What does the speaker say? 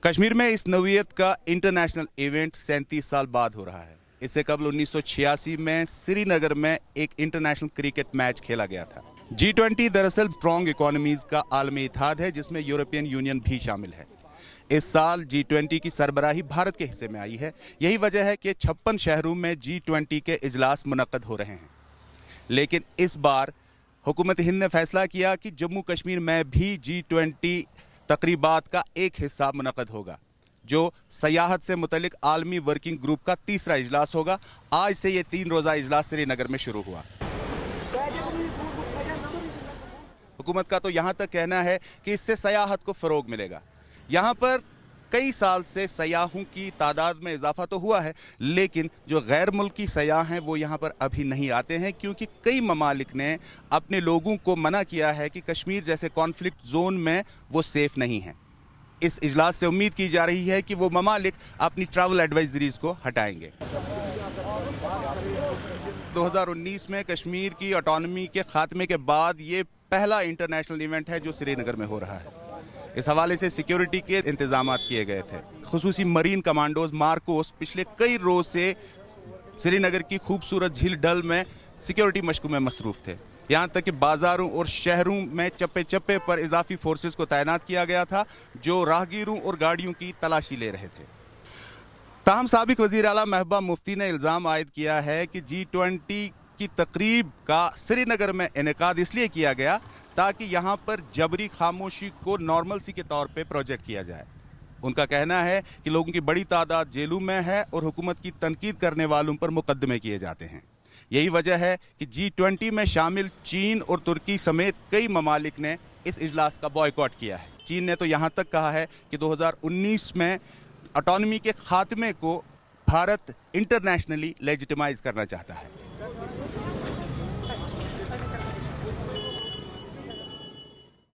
कश्मीर में इस नौइयत का इंटरनेशनल इवेंट 37 साल बाद हो रहा है। इससे कबल 1986 में श्रीनगर में एक इंटरनेशनल क्रिकेट मैच खेला गया था। G20 दरअसल स्ट्रॉन्ग इकोनॉमीज का आलमी इत्तेहाद है, जिसमें यूरोपियन यूनियन भी शामिल है। इस साल G20 की सरबराही भारत के हिस्से में आई है। यही वजह है कि 56 शहरों में G20 के इजलास मुनक्कद हो रहे हैं। लेकिन इस बार हुकूमत हिंद ने फैसला किया कि जम्मू कश्मीर में भी G20 तकरीबात का एक हिस्सा मुनक्कद होगा, जो सयाहत से मुतल्लिक आलमी वर्किंग ग्रुप का तीसरा इजलास होगा। आज से ये 3 रोज़ा इजलास श्रीनगर में शुरू हुआ। हुकूमत का तो यहाँ तक कहना है कि इससे सयाहत को फ़रोग मिलेगा। यहाँ पर कई साल से सयाहों की तादाद में इजाफा तो हुआ है, लेकिन जो गैर मुल्की सयाह हैं वो यहाँ पर अभी नहीं आते हैं, क्योंकि कई ममालिक ने अपने लोगों को मना किया है कि कश्मीर जैसे कॉन्फ्लिक्ट जोन में वो सेफ नहीं है। इस इजलास से उम्मीद की जा रही है कि वो ममालिक अपनी ट्रैवल एडवाइजरीज को हटाएंगे। 2019 में कश्मीर की ऑटोनॉमी के खात्मे के बाद ये पहला इंटरनेशनल इवेंट है जो श्रीनगर में हो रहा है। इस हवाले से सिक्योरिटी के इंतजाम किए गए थे। खुसूसी मरीन कमांडोज मार्कोस पिछले कई रोज से श्रीनगर की खूबसूरत झील डल में सिक्योरिटी मशकों में मसरूफ थे। यहाँ तक कि बाजारों और शहरों में चप्पे चप्पे पर इजाफी फोर्सेस को तैनात किया गया था, जो राहगीरों और गाड़ियों की तलाशी ले रहे थे। ताहम साबिक वज़ीर आला महबूबा मुफ्ती ने इल्ज़ाम आयद किया है कि G20 की तकरीब का श्रीनगर में इनेकाद इसलिए किया गया ताकि यहाँ पर जबरी खामोशी को नॉर्मलसी के तौर पे प्रोजेक्ट किया जाए। उनका कहना है कि लोगों की बड़ी तादाद जेलों में है और हुकूमत की तनकीद करने वालों पर मुकदमे किए जाते हैं। यही वजह है कि G20 में शामिल चीन और तुर्की समेत कई ममालिक ने इस इजलास का बॉयकॉट किया है। चीन ने तो यहाँ तक कहा है कि 2019 में ऑटोनॉमी के खात्मे को भारत इंटरनेशनली लेजिटिमाइज करना चाहता है।